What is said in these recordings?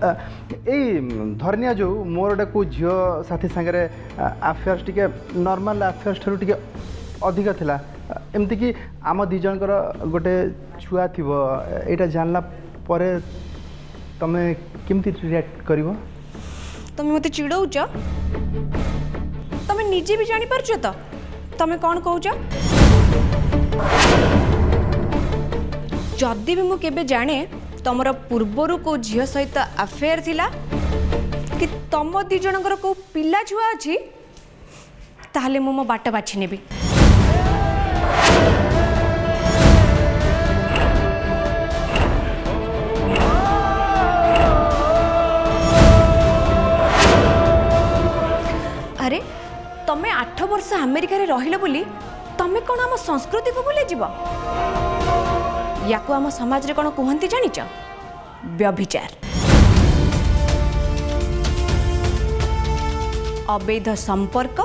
धरनिया जो मोर गोटे को झील साथी सागर आफेयर्स टे नॉर्मल आफेयर्स ठार टे अधिक थिला एमती कि आम दी जनकर गोटे छुआ थी यहाँ जानला परे तमे केमती रिएक्ट करिवो? तमे मते चिड़ौच? तमे निजे भी जानी परछ त तमे कोन कहूच? जदि भी मु केबे जाने तमर पूर्वरु को झियो सहित अफेयर थिला कि तम दी जनकर को पिला छुआ अछि ताहले मु मो बाट बाछि नेबी। अरे तमे 8 वर्ष अमेरिका रे रहिलो बोली तमे कोन हम संस्कृति को भूले जीव? याको आम समाज रे कोन कहंती जानिच? व्यभिचार। अवैध संपर्क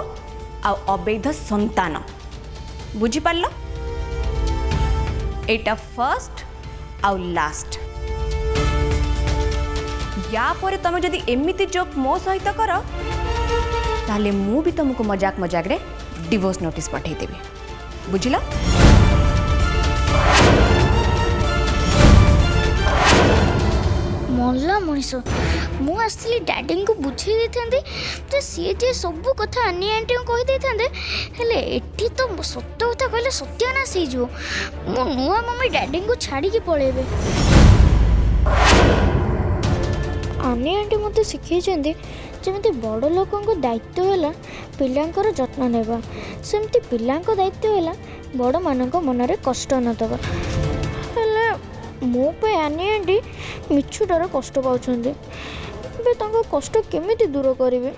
आ अवैध संतान बुझी पारल? एटा फर्स्ट आ लास्ट। या पर तमे जदि एमिति जोक मो सहित कर ताले मु भी तुमको मजाक मजाक रे डिवोर्स नोटिस पठाई देबी। बुझिला? मल्ला मनीष मु आसली डैडी को बुझे देथांदे जे सी जे सब कथा अन्य आंटी को कहि देथांदे हेले एठी तो सत्य कथा कहले सत्यानाश हो जो मो नुआ मम्मी डैडी को छाड़ी के पळेबे। अन्य आंटी मते सिखै जंदे जमती बड़ लोक दायित्व है पिलांकर जत्न नेबा सेमती पिलांक दायित्व है बड़ मानक मनरे कष्ट न दबा। हेले मो पे आने आंटी मिछुटार कष्ट पाउछंदे बे तांका कष्ट केमिति दूर करिवे?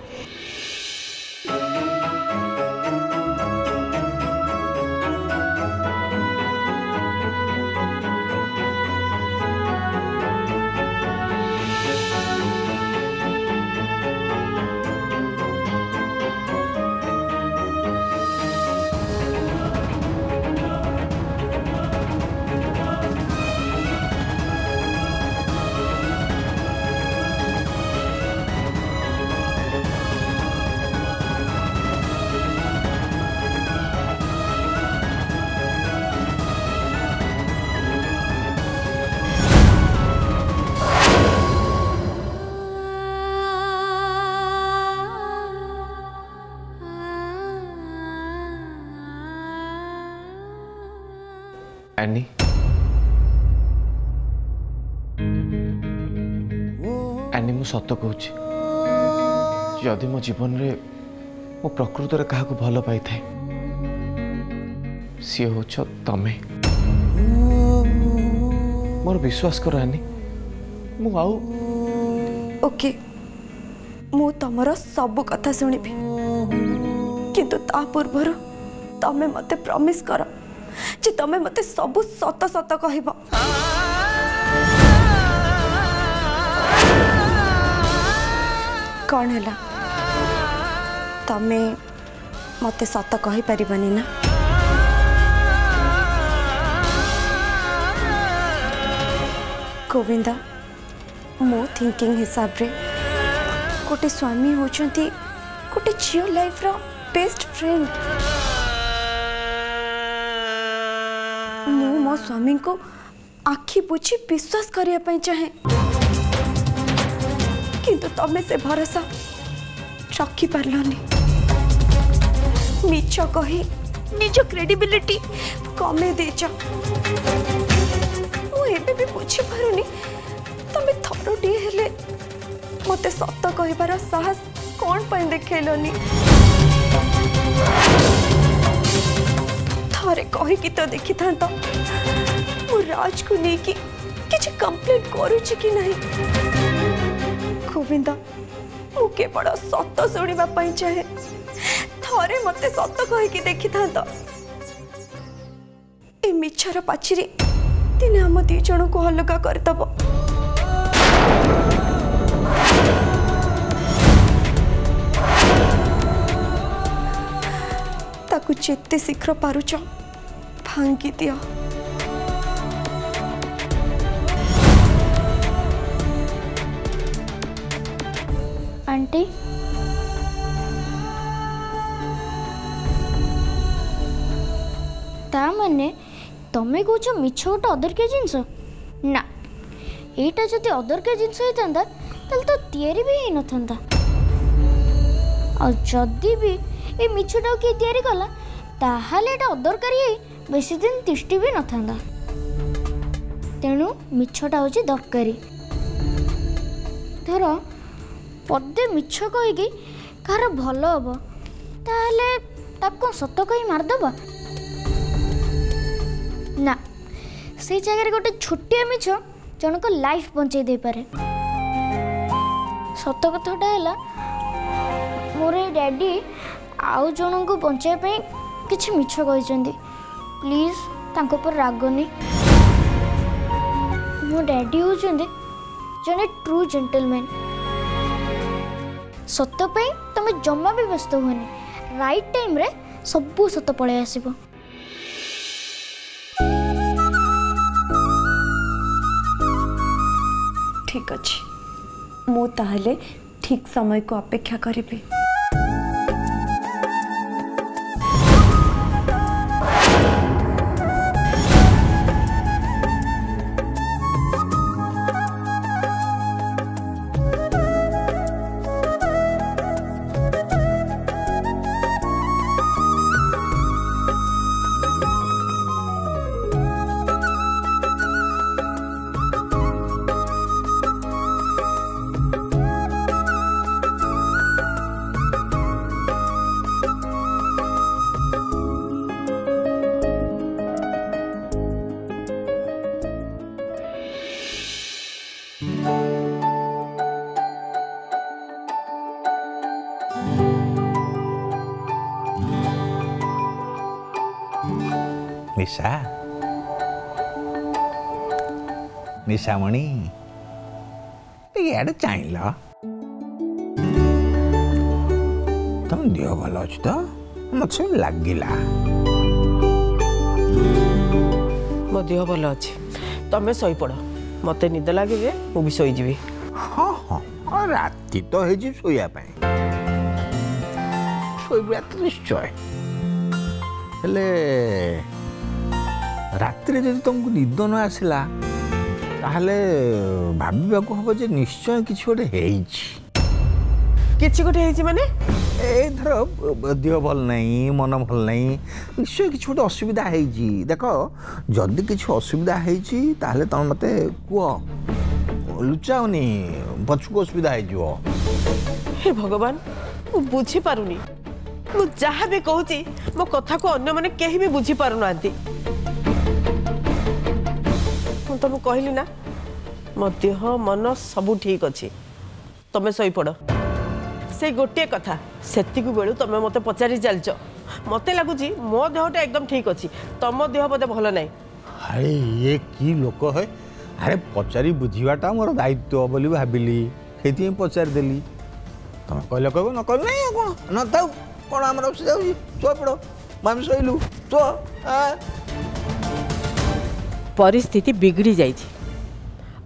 एनी एनी मु सत कहूँ जदि मो जीवन रे मो प्रकृत रे काहा को भल पाई थाए सी हो तमे मोर विश्वास कर एनी मु आउ ओके मु तमर सब कथा सुनिबी किंतु ता पूर्व तमे मते प्रॉमिस कर जे तमे मते सब सत सत कहब। कौन है तमे मते सत कहि परिबनी ना? गोविंदा मो थिंकिंग हिसाब रे गोटे स्वामी होचंती गोटे झियो लाइफ रो बेस्ट फ्रेंड। मो मो स्वामी को आखि बुझी विश्वास करिया पई चाहे किंतु तमे से भरोसा रखी पारलनी। मिछ कही निज क्रेडिबिलिटी कमे देच। मु एबे भी बुझी पारुनी तमे थरोटी हेले मते सत्य कहबार साहस कौन पई देखैलनी? थरे कही कि तो देखि था तो मु राज को नहीं कि किछ कंप्लेंट करूची कि नहीं। गोविंदा मु केवल सत शुणा चाहे थरे मते सत कही देखी था तो ए मिछर पाचिरी दिने हम दी जन को अलगा करदब। ताकू जेते शीघ्र पारुच भांगी दियो। मिछटी ता माने तमें कौच मिछ गोटे अदरकिया जिनस ना एटा जदि अदरकिया जिनस होता तो तैयारी भी हो न और जदि भी ये मिछटा किए तैयारी कला ताहले एटा अदरकारी बेसी दिन तिष्टि भी न था तेणु मिछटा हूँ दरकारी धर पदे मिछ कहीकि कार भल हम ताहले ताको सत कही मारदबा ना से जगह गोटे छोटिया मिछ जनक लाइफ बंचे दे पारे सत कथाटा है मोर डैडी आउ जन को बचाई किसी मिछ कहते प्लीज तांको पर रागनी मो डैडी होचंदे जने ट्रू जेंटलमैन सत पे तुम जमा भी व्यस्त हुए राइट टाइम रे सबू सत पड़े आसीबो ठीक अच्छे मु ताहले ठीक समय को अपेक्षा करिबी निशा निशामणि इे चाहल तुम देह भल अच्छे तो मत सब लगिला मो देह भल अच्छे तमें शई पड़ मत निद लगे मुझे शोजी हाँ हाँ राति तो है शोयापी शोबा तो निश्चय हेले रात्रि जब तुमको निद न आसला ताहले भाविबाकू हम जे निश्चय किसी गोटे किसी गोटे माने ए धर देह भल नहीं मन भल नहीं निश्चय किसी गोटे असुविधा है देख जदि किसी असुविधा है ताहले तुम मत कह लुचाओनी पछुक असुविधा हो हे भगवान मु बुझी पारुनी मु जहाँ भी कहूची मो कथा को अन्य माने केही भी बुझी पारु नांती मु तुम कहली ना मो देह मन सब ठीक अच्छी तमें शई पड़ से गोटे कथा सेतिक बेलू तुम मत पचारि चलच मत लगुच मो देहटा एकदम ठीक अच्छी तुम देह बोधे भल ना अरे ये की लोक है अरे पचारि बुझाटा मोर दायित्व बोली भाविली से पचारिदेली तुम कहले कह न कह नहीं कौन न था कौन आम शो पड़ माम शोलु तो परिस्थिति बिगड़ी जाइए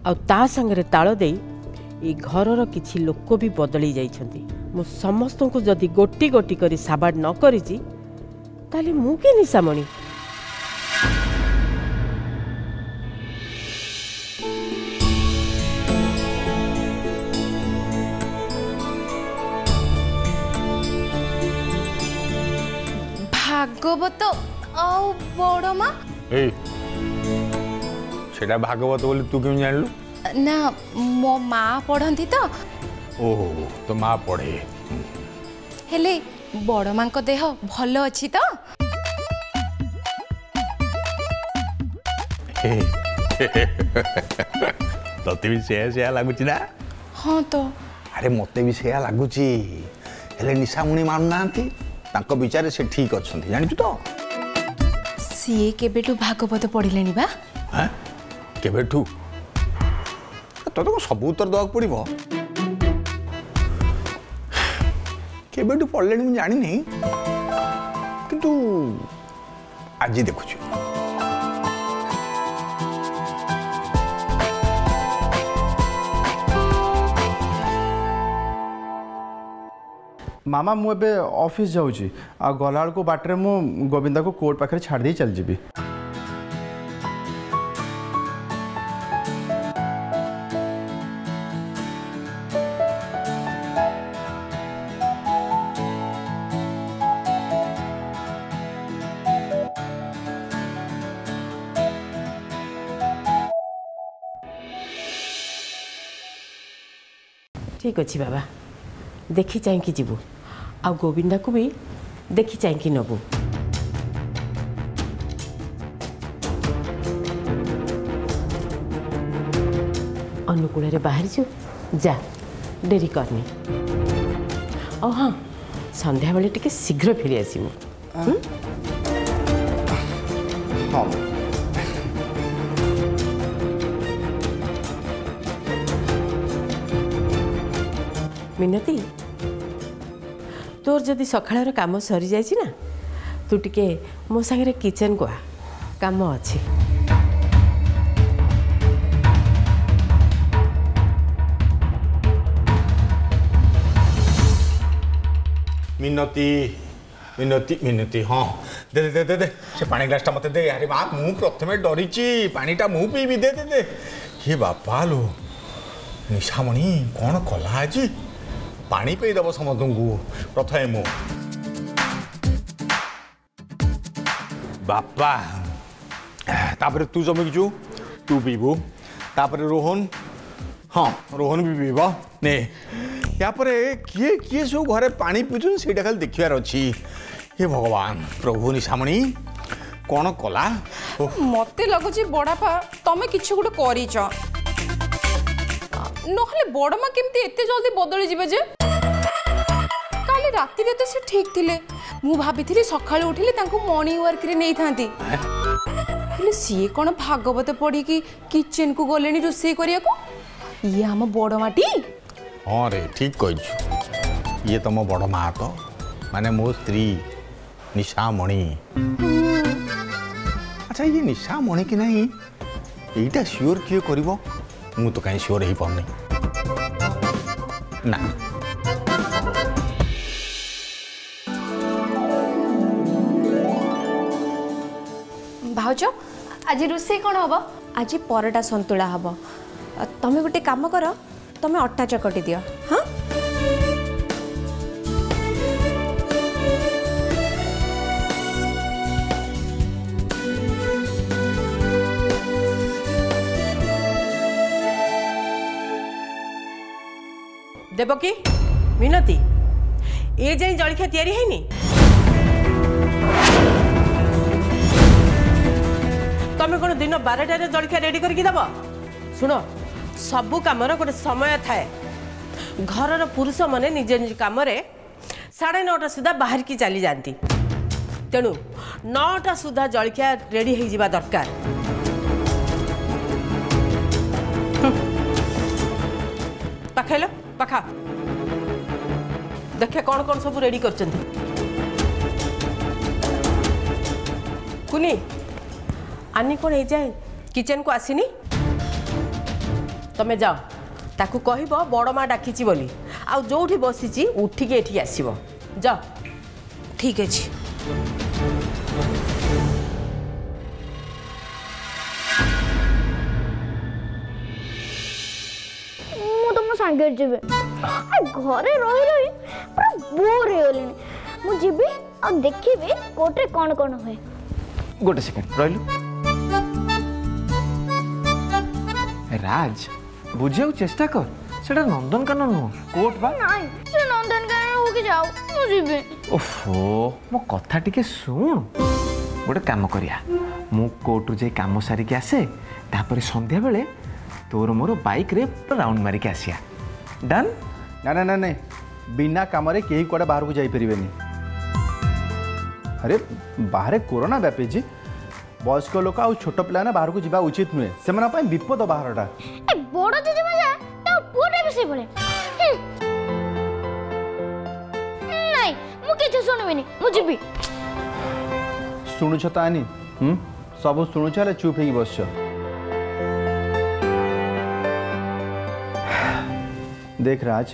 आ ता संगे ताल दे ये घरर किछि लोक भी बदली जाइछंती मु समस्त को जदि गोटी गोटी करी साबाड न करिछि ताली मु के निशामणि भागवत आउ बड़ माँ सेटा भागवत बोली तू क्यों जानलु ना मो माँ पढ़ती तो ओहो तो माँ पढ़े हेले बड़ माँ को देह भल अच्छी तो तते भी से लगुच ना हाँ तो अरे मते भी से लगुच हेले निशामुणी मानु नांती तांको विचार से ठीक अच्छे जानी तो सी केबेटू भागवत पढ़िले बा हाँ केबेठू तो सब उत्तर देवाक पड़ो केबेठू पढ़ले मुझे जानी नहीं किंतु आज देखुछु मामा मु एबे ऑफिस जाऊँगी आ गला को बाटे मु गोविंदा को कोर्ट पाखे छाड़ दे चल जीवी। ठीक अच्छे बाबा देखी चाहिए जीवु आ गोविंदा को भी देखी चाहिए नबू। अनुकूल बाहरी छु जा डेरी करनी। और हाँ संध्या बेले टिके शीघ्र फेरी आसबू। हाँ मिनती तोर जदि सकाळ काम सरी जाइछि ना तू टिके मो संगे किचन को आ काम अछि। मिनती मिनती मिनती हाँ दे दे दे दे से पानी ग्लासटा मते दे। अरे माँ मु प्रथमे डरीची पानीटा मु पीबी दे दे दे। हे बापा लो निशामणी कौन कला आज पानी पे दब समस्त को प्रथमे मु बापा तापर तू जमिचु तू पीबू तापर रोहन हाँ रोहन भी पीब ने यापर किए किए सब घरे पानी पीछुन से खाली देखार अच्छी। हे भगवान प्रभु निशामणी कौन कला मते लगुच बड़ापा तमें किछ गोटे करिच नहले बड़ माँ केमती एते जल्दी बदली जिबे जे काली राति रे तो से ठीक थिले मु भाबिथिली सकाळे उठिले तांको मॉर्निंग वर्क रे नै थांती हेले सी कोन भागवत पढ़ी कि किचन को गलेनी रोसे करिया को ये हम बड़ माटी। हाँ रे ठीक कह ये तुम बड़ माँ तो माने मो स्त्री निशामणी। अच्छा ये निशामणी कि नहीं यहीटा सियोर किए कर मु तो कहीं सियोर हो पानी ना। भाउज आज रोसे कौन हम? आज परटा संतुला हम। तमें गोटे काम कर तमें अट्टा चकटी दियो। हाँ देवकी मिनती ये जाई जलखिया तैयारी है तमें कौन दिन 12टार जलखिया रेडी करके दब। शुण सबू कम गोटे समय थाए घर पुरुष मैंने निज निज कम 9:30 सुधा बाहर की चली जाती तेणु 9टा सुधा जलखिया रेडी हो जावा दरकार। पाखल पाखा देखे कौन कौन सब रेडी कर कुनी आनी कौन हो जाए किचन को आसीनी तमें जाओ ताकू कहब बड़ माँ डाकी बोली आ जो बसी उठिकी एठी आसब जाओ। ठीक अच्छे सांगे जीवे घरे रही रही पूरा बोर हो गली मु जीवी आ देखिबे कोटे कौन कौन हुए। गोटे सेकेंड रहिलु राज बुझे चेष्टा कर सेटा नंदनकानन नुह कोर्ट बा नहीं से नंदनकानन हो के जाओ मु जीवी। ओफो मो कथा टिके सुन गोटे काम करिया मु कोर्ट जाई काम सारिके आसे तापर संध्या बेले तोर मोर बाइक रे राउंड मारिक आसिया डन। ना ना ना नहीं बिना काम रे केही कोडा बाहर को जाई परिबेनी। अरे बाहर कोरोना व्यापी वयस्क लोक आ छोट पिला बाहर को जावा उचित नुहे से विपद बाहरटा बड़ जेजे मजा तो पुरे भी से बोले नहीं मु किछ सुनबिनी मु जीवी। शुणुछ तो आनी सब शुणुछ हेले चुप होगी बस। देख राज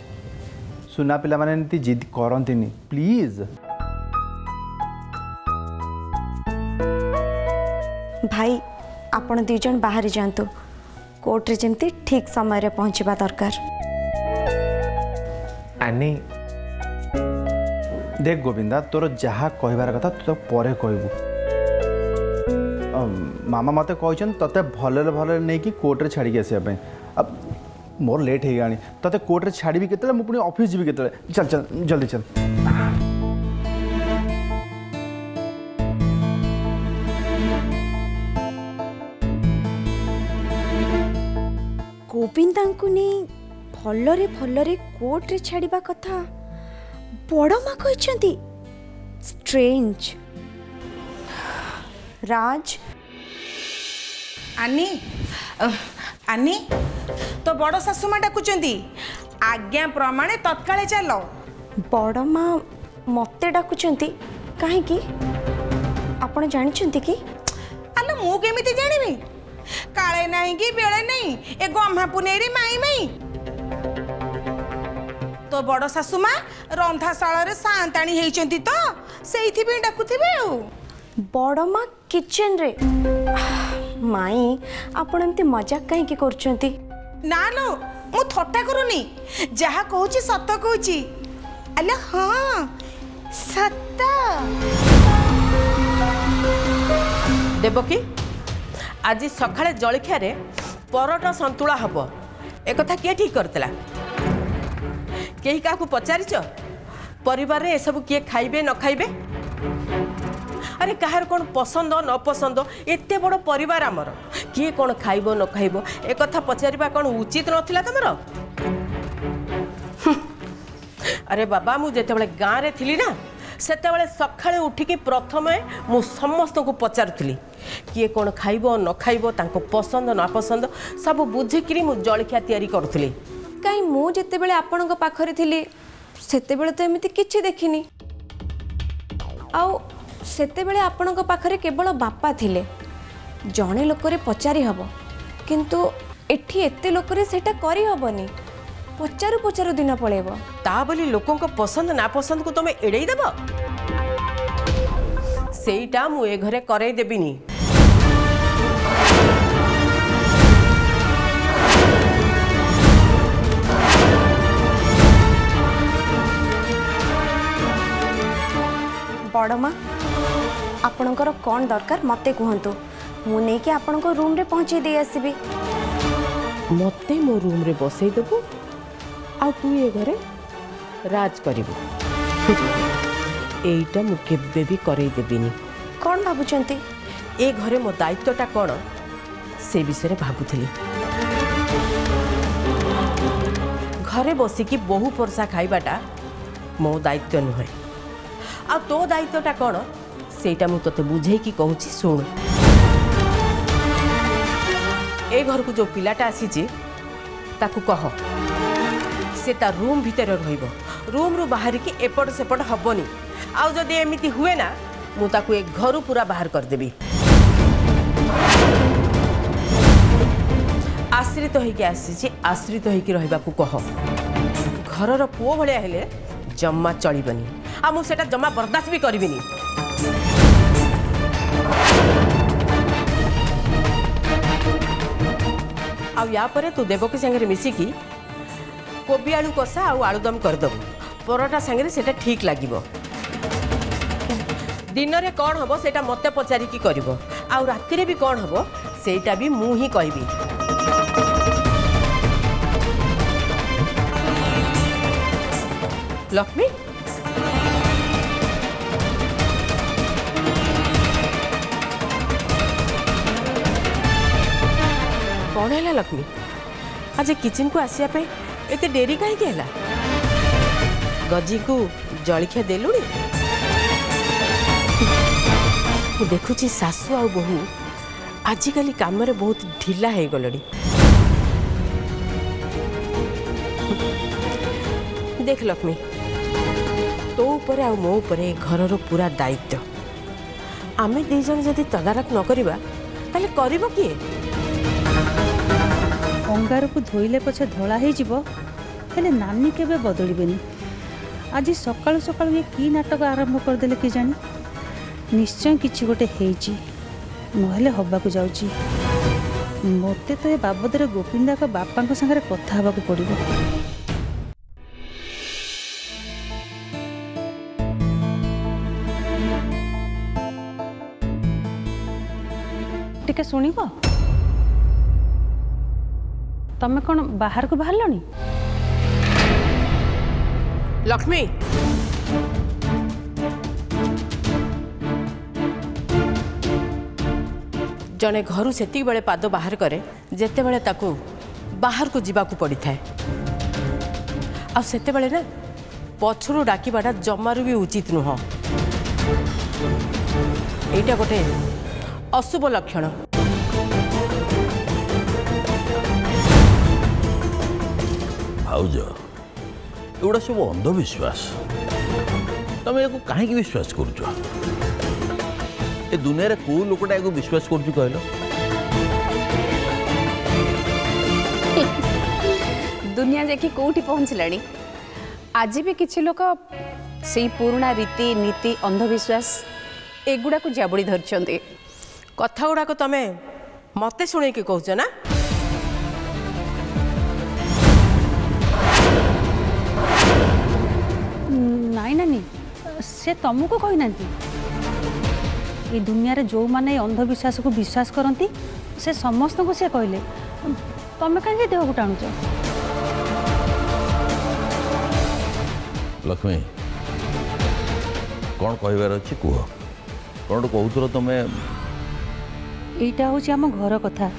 सुना पिला माने एमती जिद करंतिनी प्लीज। भाई आपण दी जन बाहर जातु कोर्ट रे जमती ठीक समय रे पहुंचवा दरकार। आनी देख गोविंदा तोर जहाँ कहबार कथा तू तो परे कहबू। मामा मते कहछन तते भले भले नहीं कि कोर्ट रे छाड़ी के आसे पे। अब मोर लेट हो गलानी तते कोर्ट रे छाड़ी केते मु पुनी ऑफिस जीवी केते। चल चल जल्दी चल। गोविंदा को नहीं भलरे भलरे कोर्ट रे छाड़िबा कथा बड़ माँ कहछंती। स्ट्रेंज। राज आनी आनी तो बड़ सासुमा डाकुचंदी आज्ञा प्रमाणे तत्काले चलो। बड़ माँ मते डाकुचंती काहेकि आपण जानिचंती कि? आलो मु केमिति जानिबी काळे नाही कि बेळे नाही ए गम्हा पुनेरी माई माई तो बड़ सासुमा रंधाशाला रे सांताणी हेइचंती तो सेइथि भी डाकुथिबे। बड़ माँ किचन रे। माई आपण एमती मजाक काहेकि करचंती? ना लो मु थट्टा करूनी जहा कहूची सत कहूची। अले हाँ सत। देवकी आज सकाळे जलखिया रे परोटा संतुला हब ए कथा किए ठीक करतला? केही काकू पचारिच परिवार रे सब किए खाइबे न खाइबे? अरे कहार कौन पसंद न पसंद एते बड़ परिवार आमर किए कौन खाइबो न खाइबो ए कथा पचारिबा कौन उचित नथिला तमर? अरे बाबा मु जेतेबेले गाँ रे थिली ना सेतेबेले सकाळे उठिकी प्रथमे मु समस्त को पचारुथली किए कौन खाइबो न खाइबो तांको पसंद न पसंद सब बुझिकिरी मु जलखिया तयारी करूथली। काई मु जेतेबेले आपणक पाखरे थिली सेतेबेले तो एमिति किछि देखिनी। आउ सेतेबेले आपणक पाखरे केवल बापा थिले जणे लोकरे पचारि हबो किंतु एठी एते लोकरे सेटा करि हबनी। पचारू पचारू दिन पळेबो ता बोली लोकों को पसंद ना पसंद को तुम एड़े देव सेटा मु ए घरे करे देबिनी। बड़ माँ आपणकर कौन दरकार मते कहंतु मु नहीं कि आपणको रूम रे पहुंचे दे आसीबी। मते मो रूम रे बसई देबू आ तू ए घरे राज करिबू एइटा मु केबे भी करई देबिनी। कौन भाबुचंती? ए घरे मो दायित्वटा कौन से विषय रे भाबुथली। घरे बसिकी बहु परसा खाइबाटा मो दायित्व नुहे आ तो दायित्वटा कौन सेटा मु तते बुझे की कहूची सुन। ए घर को जो पिलाटा आसीची ताकू कह से ता रूम भीतर रहिबो रूम रु बाहर की एपट सेपट हबनी आ जदि एमिति हुए ना मु ताकू एक घर पूरा बाहर कर देबी। आश्रित होइके आसीची आश्रित होइके रहिबाकू कह। घरर पुओ भलिया हेले जम्मा चलिबनी आ मु सेटा जम्मा बर्दाश्त भी करिबिनी। आ या परे तू देवकी संगे मिसिकी कोबी आलू कषा आउ आलुदम करदेबू परोटा संगे सेटा ठीक लागिबो। दिन रे कौन हबो सेटा मते पचारि की करिवो आउ राति रे भी कौन हबो सेटा भी मु ही कहबी। लक्ष्मी कौन है लक्ष्मी आज किचन को आसिया पे एते डेरी कहीं है? गजी को जलखिया देलुनी? देखुची सासु आ बहु आजिकल काम रे बहुत ढिला है गलड़ी। देख लक्ष्मी तो ऊपर आ मो ऊपर घर पूरा दायित्व आमे दी जन जदि तदारक न करिबा ताले करिबो किए? अंगार को धोइले पछे धला हेजिबो हेले नानी केबे बदलिबेनी आज सकाळु सकाळु ये की नाटक आरंभ करदेले कि जानी निश्चय किछि गोटे हेइछि नहले हबाकू जाउछि मते तो ए बाबदरे गोपिंदा का बापा को संगे कथा हबाकू पड़िबो टिके सुनिबो तमे कोन बाहर को बाहरलनी लक्ष्मी जने घर से बेले पाद बाहर करे जेते बेले ताकू बाहर को जीवाकू पड़ी थाए आते बेले ना पछरू डाकिबाटा जमारू भी उचित नुह एटा गोटे अशुभ लक्षण भाउज एगुड़ा सब अंधविश्वास तुम या कहीं विश्वास करुच ए दुनिया रे को लोकटा या विश्वास करुच कहल दुनिया जाकि कौटी पहुँचलानी आज भी किसी लोक से पुराणा रीति नीति अंधविश्वास एगुड़ा को जाबड़ी धरछन्ते कथा गुड़ाक तमे मते शुणे कि कहूच ना नाई नानी से तुमको कही ना ये दुनिया रे जो माने अंधविश्वास को विश्वास करती से समस्त को से कहले तुम कहीं देह को टाणुच लक्ष्मी कौन कहबार अच्छी कह कौन कहूल तुम्हें एटा हूँ आम घर कथा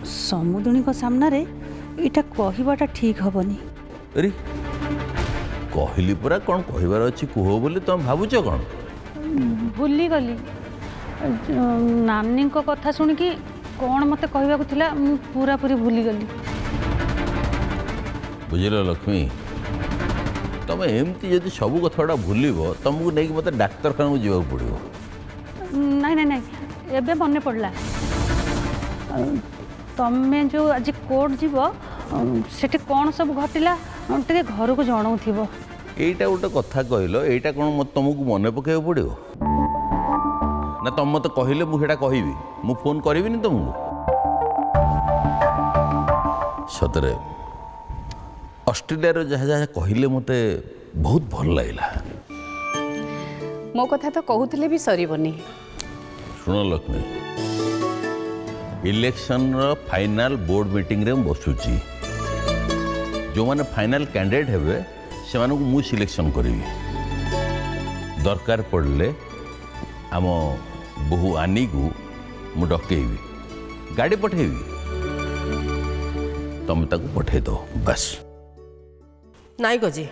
समुदुणी को सामना रे इटा कहबाटा ठीक हबनी अरे कहली परा कौन कहबार अच्छी कह बोली तुम भावुच कौन भूली गली नानी को कथा शुणिकी कौन मते कहबा को थिला मु पूरा पूरी भूली गली बुझल लक्ष्मी तुम एमती जदि सब कथा भूलब तुमको नहीं मत डाक्तरखाना को जावाक पड़ो नहीं नहीं नहीं एबे मन पड़ला तमें जो आज कोर्ट जीव सेठी कौन सब घटिला टे घर को जनाऊ एटा गोटे कथा कहल एटा कौन तुमको मन पकड़ पड़ो ना तुम मत कहले मुझे कहबी मु फोन करी तुमको सतरे ऑस्ट्रेलिया जहाँ जहाँ कहले मते बहुत भल लगा मो कथा तो कहूले भी सरबनी शुण Lakshmi election final board meeting रे बसुची जो माने फाइनल कैंडिडेट हेबे से मानू मु सिलेक्शन करी दरकार पड़ले आम बहु आनी को मु डकेबी गाड़ी पठेबी तुम ताको पठे दो बस नाई गजी